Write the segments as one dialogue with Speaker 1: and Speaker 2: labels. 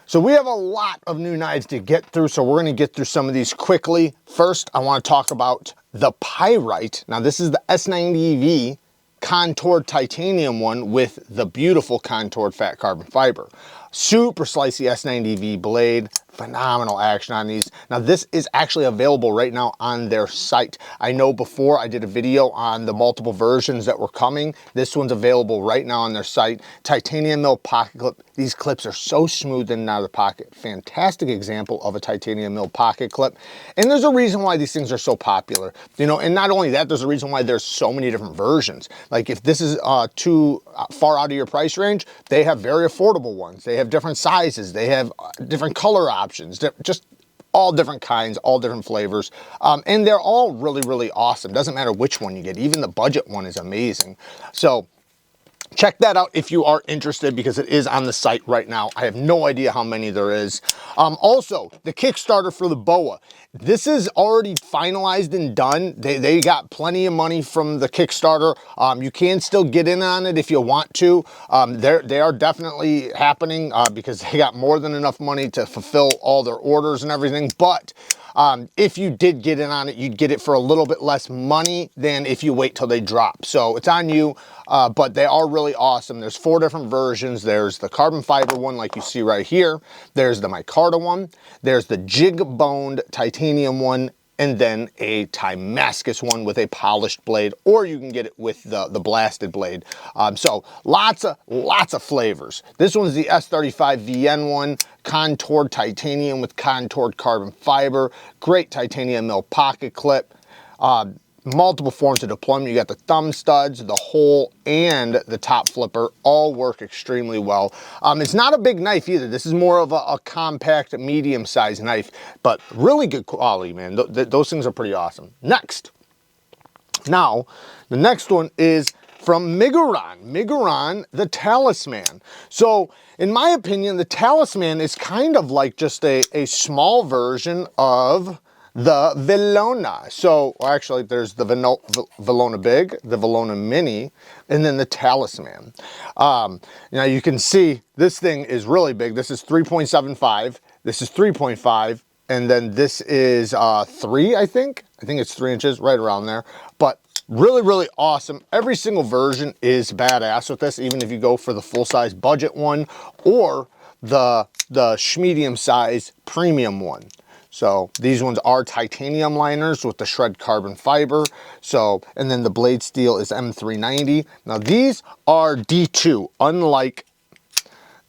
Speaker 1: So we have a lot of new knives to get through, so we're going to get through some of these quickly. First, I want to talk about the Pyrite. Now this is the S90V contoured titanium one with the beautiful contoured fat carbon fiber. Super slicey S90V blade, phenomenal action on these. Now this is actually available right now on their site. I know before I did a video on the multiple versions that were coming. This one's available right now on their site. Titanium mill pocket clip. These clips are so smooth in and out of the pocket. Fantastic example of a titanium mill pocket clip. And there's a reason why these things are so popular. You know, and not only that, there's a reason why there's so many different versions. Like if this is too far out of your price range, they have very affordable ones. They have different sizes. They have different color options, just all different kinds, all different flavors. And they're all really, really awesome. Doesn't matter which one you get. Even the budget one is amazing. So check that out if you are interested, because it is on the site right now. I have no idea how many there is. Also, the Kickstarter for the BOA. This is already finalized and done. They got plenty of money from the Kickstarter. You can still get in on it if you want to. They are definitely happening because they got more than enough money to fulfill all their orders and everything. But if you did get in on it, you'd get it for a little bit less money than if you wait till they drop. So it's on you, but they are really awesome. There's 4 different versions. There's the carbon fiber one like you see right here. There's the micarta one. There's the jig-boned titanium one, and then a Damascus one with a polished blade, or you can get it with the blasted blade. So lots of flavors. This one's the S35VN one, contoured titanium with contoured carbon fiber, great titanium mill pocket clip, multiple forms of deployment. You got the thumb studs, the hole, and the top flipper all work extremely well. It's not a big knife either. This is more of a compact, medium-sized knife, but really good quality, man. Those things are pretty awesome. Next. Now, the next one is from MIGURON, the Talisman. So, in my opinion, the Talisman is kind of like just a small version of the Velona. So, actually, there's the Velona Big, the Velona Mini, and then the Talisman. Now, you can see this thing is really big. This is 3.75. This is 3.5. And then this is 3, I think. I think it's 3 inches, right around there. But really, really awesome. Every single version is badass with this, even if you go for the full-size budget one or the medium-size premium one. So these ones are titanium liners with the shred carbon fiber. So, and then the blade steel is M390. Now these are D2, unlike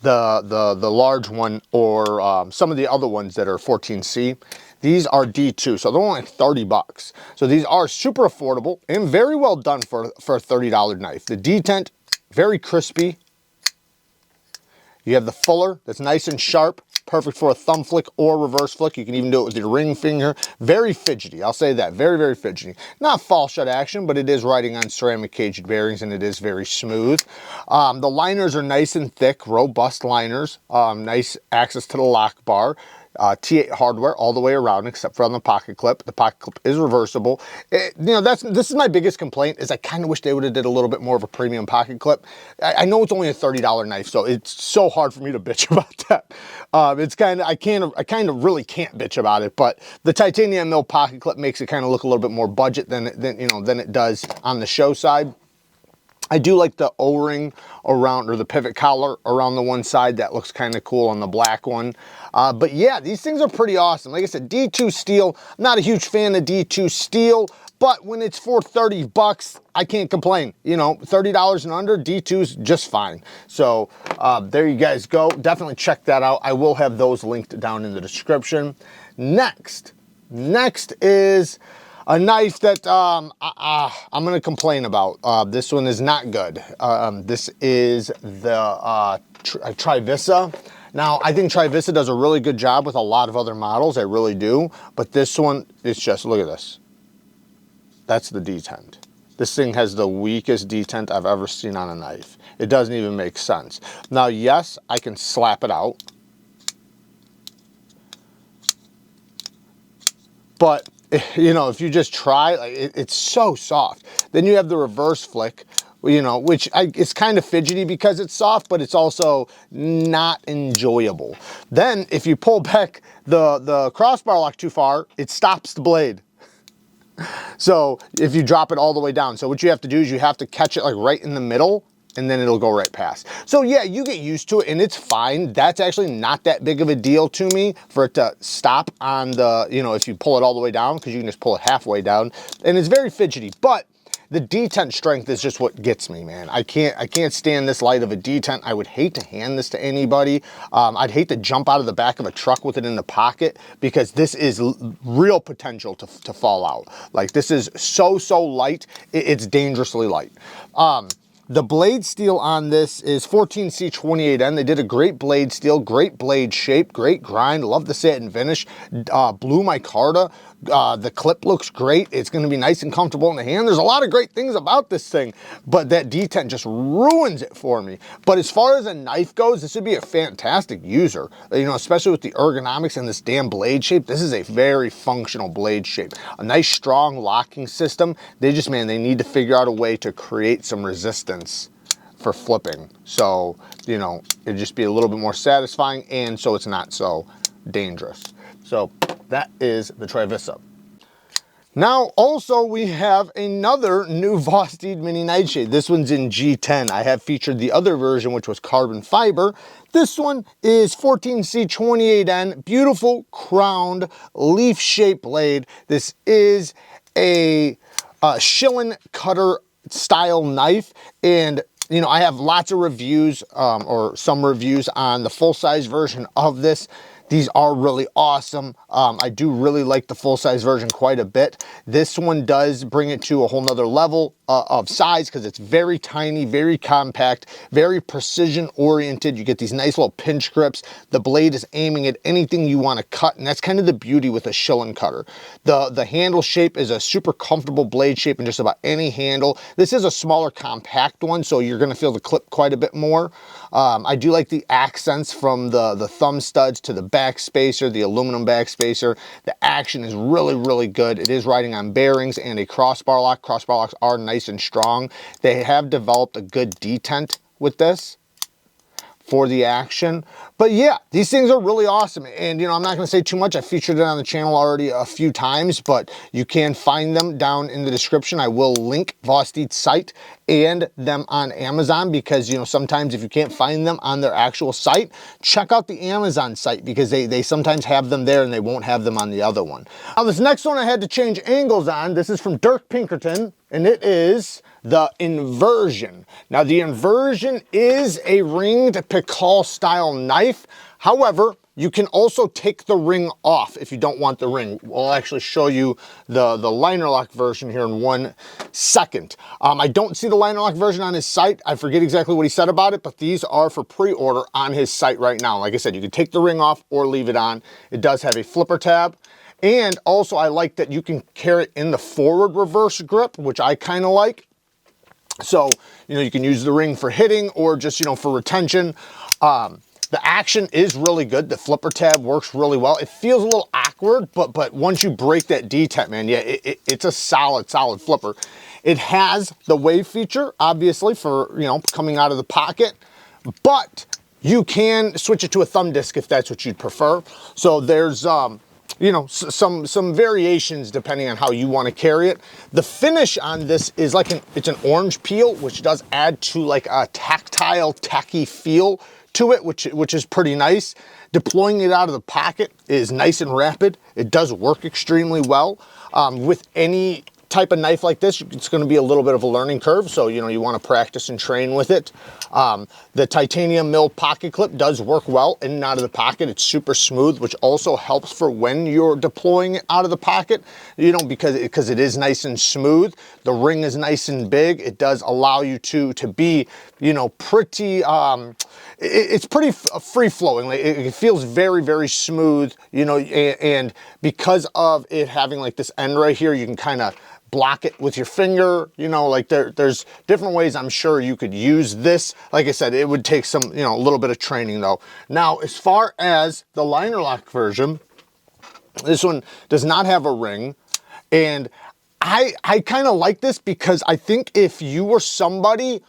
Speaker 1: the large one or some of the other ones that are 14C. These are D2, so they're only like 30 bucks. So these are super affordable and very well done for a $30 knife. The detent, very crispy. You have the fuller that's nice and sharp, perfect for a thumb flick or reverse flick. You can even do it with your ring finger. Very fidgety, I'll say that, very, very fidgety. Not fall shut action, but it is riding on ceramic caged bearings and it is very smooth. The liners are nice and thick, robust liners, nice access to the lock bar. T8 hardware all the way around except for on the pocket clip. The pocket clip is reversible. You know, this is my biggest complaint, is I kind of wish they would have did a little bit more of a premium pocket clip. I know it's only a $30 knife, so it's so hard for me to bitch about that. It's kind of, I kind of really can't bitch about it, but the titanium mill pocket clip makes it kind of look a little bit more budget than it does on the show side. I do like the O-ring around, or the pivot collar around the one side. That looks kind of cool on the black one. But yeah, these things are pretty awesome. Like I said, D2 steel. I'm not a huge fan of D2 steel, but when it's for 30 bucks, I can't complain. You know, $30 and under, D2's just fine. So there you guys go. Definitely check that out. I will have those linked down in the description. Next is a knife that I'm going to complain about. This one is not good. This is the TRIVISA. Now, I think TRIVISA does a really good job with a lot of other models. I really do. But this one, it's just, look at this. That's the detent. This thing has the weakest detent I've ever seen on a knife. It doesn't even make sense. Now, yes, I can slap it out. But, you know, if you just try, like, it's so soft. Then you have the reverse flick, you know, which it's kind of fidgety because it's soft, but it's also not enjoyable. Then if you pull back the crossbar lock too far, it stops the blade. So if you drop it all the way down, so what you have to do is you have to catch it like right in the middle, and then it'll go right past. So yeah, you get used to it and it's fine. That's actually not that big of a deal to me for it to stop on the, you know, if you pull it all the way down, because you can just pull it halfway down, and it's very fidgety. But the detent strength is just what gets me, man. I can't stand this light of a detent. I would hate to hand this to anybody. I'd hate to jump out of the back of a truck with it in the pocket, because this is real potential to fall out. Like, this is so light, it's dangerously light. The blade steel on this is 14C28N. They did a great blade steel, great blade shape, great grind. Love the satin finish. Blue micarta. The clip looks great. It's going to be nice and comfortable in the hand. There's a lot of great things about this thing, but that detent just ruins it for me. But as far as a knife goes, this would be a fantastic user. You know, especially with the ergonomics and this damn blade shape. This is a very functional blade shape. A nice strong locking system. They just, man, they need to figure out a way to create some resistance for flipping. So, you know, it'd just be a little bit more satisfying, and so it's not so dangerous. So that is the TRIVISA. Now, also, we have another new VOSTEED mini nightshade. This one's in G10. I have featured the other version, which was carbon fiber. This one is 14C28N, beautiful crowned leaf-shaped blade. This is a shilling cutter style knife, and you know, I have lots of reviews, or some reviews on the full-size version of this. These are really awesome. I do really like the full-size version quite a bit. This one does bring it to a whole nother level of size, because it's very tiny, very compact, very precision-oriented. You get these nice little pinch grips. The blade is aiming at anything you want to cut, and that's kind of the beauty with a shilling cutter. The handle shape is a super comfortable blade shape in just about any handle. This is a smaller, compact one, so you're going to feel the clip quite a bit more. I do like the accents from the thumb studs to the back spacer, the aluminum back spacer. The action is really good. It is riding on bearings and a crossbar lock. Crossbar locks are nice and strong. They have developed a good detent with this for the action. But yeah, these things are really awesome. And you know, I'm not gonna say too much. I featured it on the channel already a few times, but you can find them down in the description. I will link VOSTEED's site and them on Amazon, because you know, sometimes if you can't find them on their actual site, check out the Amazon site, because they sometimes have them there and they won't have them on the other one. Now, this next one I had to change angles on. This is from DIRK Pinkerton, and it is the Inversion. Now, the Inversion is a ringed PKELL style knife. However, you can also take the ring off if you don't want the ring. We'll actually show you the liner lock version here in 1 second. I don't see the liner lock version on his site. I forget exactly what he said about it, but these are for pre-order on his site right now. Like I said, you can take the ring off or leave it on. It does have a flipper tab. And also, I like that you can carry it in the forward reverse grip, which I kind of like. So, you know, you can use the ring for hitting or just, you know, for retention. The action is really good. The flipper tab works really well. It feels a little awkward, but once you break that detent, man, yeah, it's a solid flipper. It has the wave feature, obviously, for, you know, coming out of the pocket, but you can switch it to a thumb disc if that's what you'd prefer. So there's, you know, some variations depending on how you want to carry it. The finish on this is like it's an orange peel, which does add to like a tactile, tacky feel to it, which is pretty nice. Deploying it out of the pocket is nice and rapid. It does work extremely well. With any type of knife like this, it's going to be a little bit of a learning curve, so you know, you want to practice and train with it. The titanium mill pocket clip does work well in and out of the pocket. It's super smooth, which also helps for when you're deploying it out of the pocket, you know, because it is nice and smooth. The ring is nice and big. It does allow you to be, you know, pretty it's pretty free flowing. Like, it feels very smooth, you know, and because of it having like this end right here, you can kind of block it with your finger, you know, like there's different ways I'm sure you could use this. Like I said, it would take some, you know, a little bit of training though. Now, as far as the liner lock version, this one does not have a ring, and I kind of like this because I think if you were somebody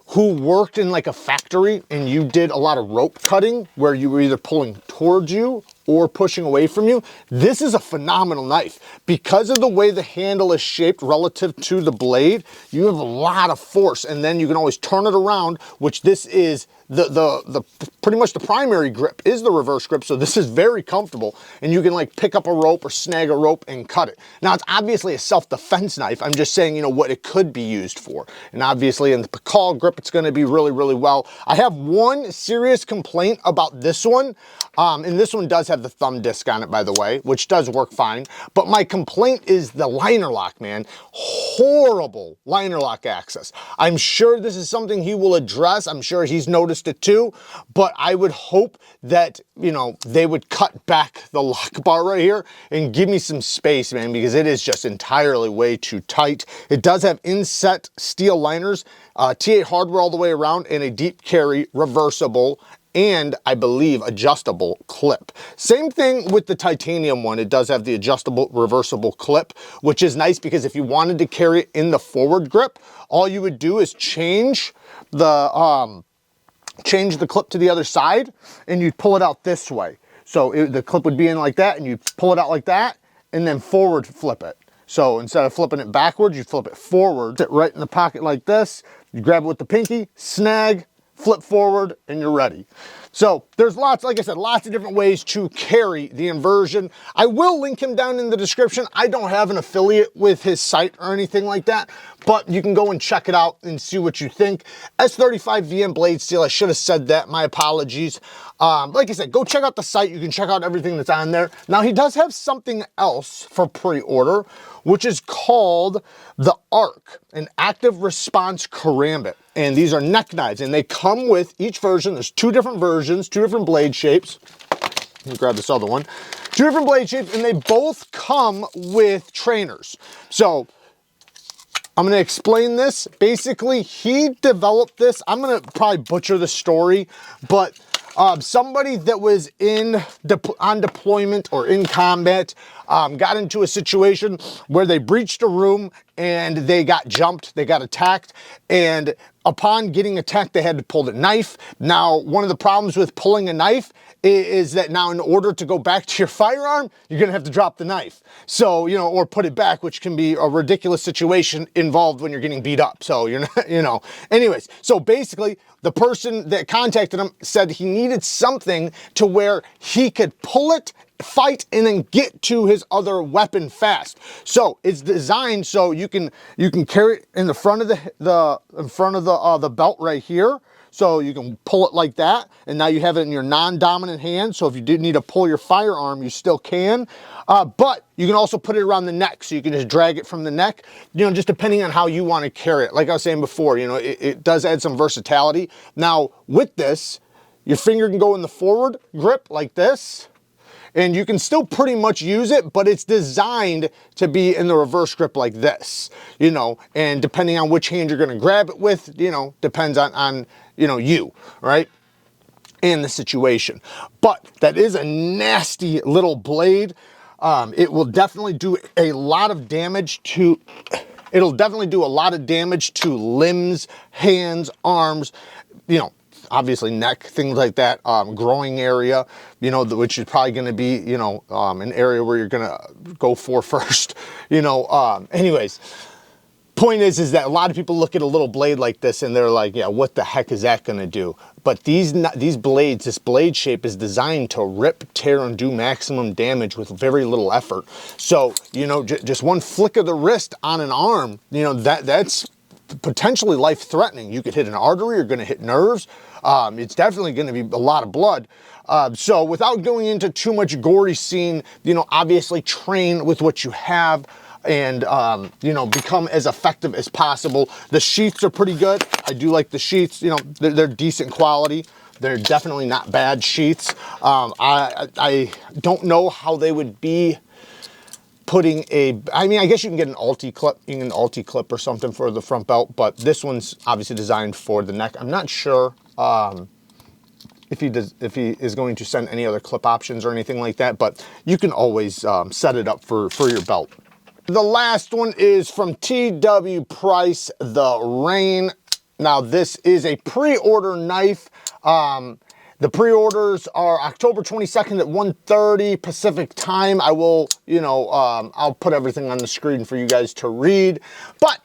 Speaker 1: who worked in like a factory and you did a lot of rope cutting where you were either pulling towards you or pushing away from you, this is a phenomenal knife. Because of the way the handle is shaped relative to the blade, you have a lot of force, and then you can always turn it around, which this is the pretty much the primary grip is the reverse grip, so this is very comfortable, and you can like pick up a rope or snag a rope and cut it. Now it's obviously a self-defense knife. I'm just saying, you know, what it could be used for. And obviously in the PKELL grip, it's going to be really, really well. I have one serious complaint about this one, and this one does have the thumb disc on it, by the way, which does work fine. But my complaint is the liner lock, man. Horrible liner lock access. I'm sure this is something he will address. I'm sure he's noticed it too, but I would hope that, you know, they would cut back the lock bar right here and give me some space, man, because it is just entirely way too tight. It does have inset steel liners, T8 hardware all the way around, and a deep carry reversible and I believe adjustable clip. Same thing with the titanium one. It does have the adjustable reversible clip, which is nice because if you wanted to carry it in the forward grip, all you would do is change the clip to the other side and you'd pull it out this way. So the clip would be in like that and you pull it out like that and then forward flip it. So instead of flipping it backwards, you flip it forward, sit right in the pocket like this, you grab it with the pinky, snag, flip forward, and you're ready. So there's lots, like I said, lots of different ways to carry the Inversion. I will link him down in the description. I don't have an affiliate with his site or anything like that, but you can go and check it out and see what you think. S35 VM blade steel, I should have said that, my apologies. Like I said, go check out the site. You can check out everything that's on there. Now he does have something else for pre-order, which is called the ARC, an active response karambit. And these are neck knives, and they come with each version. There's two different versions, two different blade shapes. Let me grab this other one. Two different blade shapes, and they both come with trainers. So I'm going to explain this. Basically, he developed this. I'm going to probably butcher the story, but somebody that was on deployment or in combat got into a situation where they breached a room and they got jumped, they got attacked, and upon getting attacked, they had to pull the knife. Now, one of the problems with pulling a knife is that now in order to go back to your firearm, you're gonna have to drop the knife. So, you know, or put it back, which can be a ridiculous situation involved when you're getting beat up. So you're not, you know, anyways. So basically, the person that contacted him said he needed something to where he could pull it, fight, and then get to his other weapon fast. So it's designed so you can carry it in the front of the belt right here. So you can pull it like that, and now you have it in your non-dominant hand. So if you did need to pull your firearm, you still can. But you can also put it around the neck, so you can just drag it from the neck, you know, just depending on how you want to carry it. Like I was saying before, you know, it does add some versatility. Now, with this, your finger can go in the forward grip like this, and you can still pretty much use it, but it's designed to be in the reverse grip like this, you know, and depending on which hand you're gonna grab it with, you know, depends on you know, you, right? And the situation. But that is a nasty little blade. It will definitely do a lot of damage to, it'll definitely do a lot of damage to limbs, hands, arms, you know, obviously neck, things like that, growing area, you know, which is probably going to be, you know, an area where you're going to go for first, you know, anyways. Point is that a lot of people look at a little blade like this and they're like, yeah, what the heck is that going to do? But these blades, this blade shape is designed to rip, tear, and do maximum damage with very little effort. So, you know, just one flick of the wrist on an arm, you know, that's potentially life-threatening. You could hit an artery, you're going to hit nerves. It's definitely going to be a lot of blood. So without going into too much gory scene, you know, obviously train with what you have and, you know, become as effective as possible. The sheaths are pretty good. I do like the sheaths, you know, they're decent quality. They're definitely not bad sheaths. I don't know how they would be putting I mean, I guess you can get an Alti clip, you can get an Alti clip or something for the front belt, but this one's obviously designed for the neck. I'm not sure if he is going to send any other clip options or anything like that, but you can always set it up for your belt. The last one is from TWPRICE, the Rain. Now this is a pre-order knife. The pre-orders are October 22nd at 1:30 Pacific time. I will, I'll put everything on the screen for you guys to read. But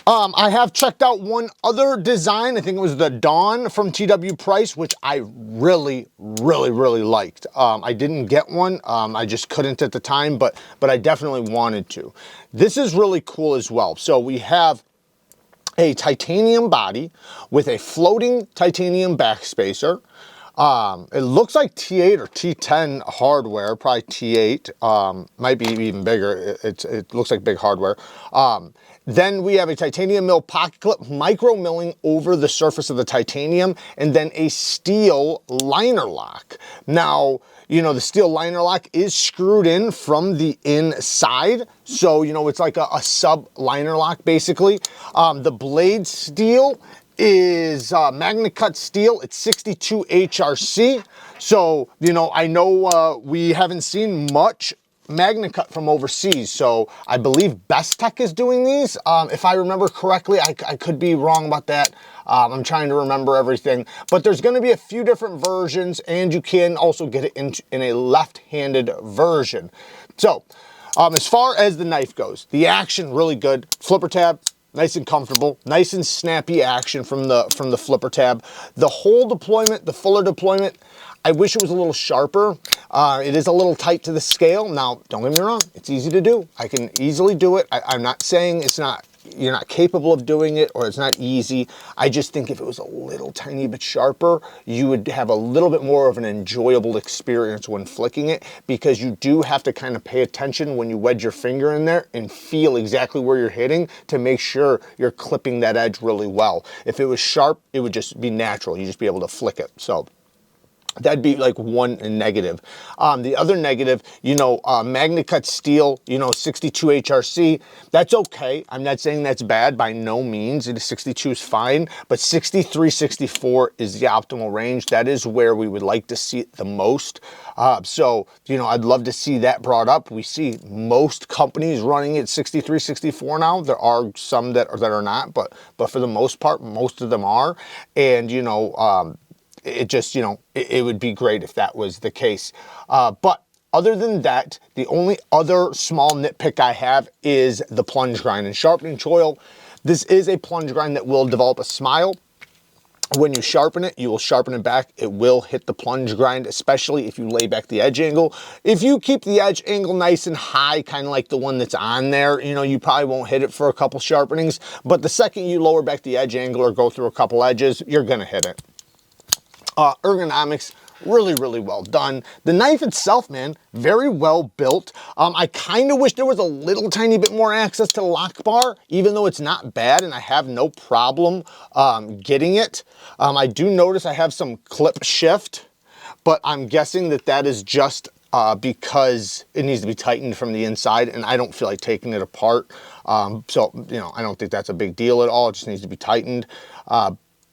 Speaker 1: I have checked out one other design. I think it was the Dawn from TWPRICE, which I really liked. I didn't get one. I just couldn't at the time, but I definitely wanted to. This is really cool as well. So we have a titanium body with a floating titanium backspacer. It looks like T8 or T10 hardware, probably T8, might be even bigger. It looks like big hardware. Then we have a titanium mill pocket clip, micro milling over the surface of the titanium, and then a steel liner lock. Now, the steel liner lock is screwed in from the inside. So, it's like a sub liner lock basically. The blade steel is Magna Cut steel. It's 62 HRC. So, I know we haven't seen much Magna Cut from overseas. So I believe Bestech is doing these. If I remember correctly, I could be wrong about that. I'm trying to remember everything, but there's going to be a few different versions, and you can also get it in a left-handed version. So as far as the knife goes, the action really good. Flipper tab, nice and comfortable, nice and snappy action from the flipper tab. The whole deployment, the fuller deployment, I wish it was a little sharper. It is a little tight to the scale. Now, don't get me wrong, it's easy to do. I can easily do it. I'm not saying you're not capable of doing it or it's not easy. I just think if it was a little tiny bit sharper, you would have a little bit more of an enjoyable experience when flicking it, because you do have to kind of pay attention when you wedge your finger in there and feel exactly where you're hitting to make sure you're clipping that edge really well. If it was sharp, it would just be natural. You'd just be able to flick it. So that'd be like one negative. The other negative, Magna Cut steel, 62 HRC, that's okay. I'm not saying that's bad by no means. 62 is fine, but 63, 64 is the optimal range. That is where we would like to see it the most. So, I'd love to see that brought up. We see most companies running at 63, 64 now. There are some that are not, but for the most part, most of them are. And, it just, it would be great if that was the case. But other than that, the only other small nitpick I have is the plunge grind and sharpening choil. This is a plunge grind that will develop a smile. When you sharpen it, you will sharpen it back. It will hit the plunge grind, especially if you lay back the edge angle. If you keep the edge angle nice and high, kind of like the one that's on there, you probably won't hit it for a couple sharpenings. But the second you lower back the edge angle or go through a couple edges, you're going to hit it. Ergonomics, really well done. The knife itself, man, very well built. I kind of wish there was a little tiny bit more access to the lock bar, even though it's not bad and I have no problem getting it. I do notice I have some clip shift, but I'm guessing that is just because it needs to be tightened from the inside, and I don't feel like taking it apart. So, I don't think that's a big deal at all. It just needs to be tightened.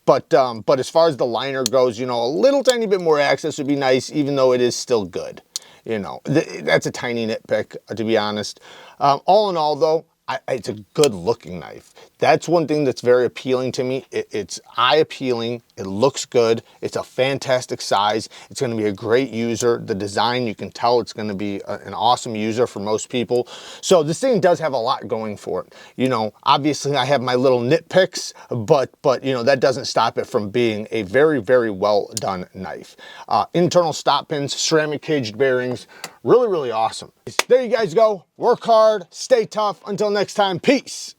Speaker 1: But as far as the liner goes, a little tiny bit more access would be nice, even though it is still good. That's a tiny nitpick, to be honest. All in all, though, it's a good looking knife. That's one thing that's very appealing to me. It's eye appealing. It looks good. It's a fantastic size. It's going to be a great user. The design, you can tell it's going to be an awesome user for most people. So this thing does have a lot going for it. Obviously I have my little nitpicks, but that doesn't stop it from being a very well done knife. Internal stop pins, ceramic caged bearings, really awesome. There you guys go. Work hard, stay tough. Until next time, peace.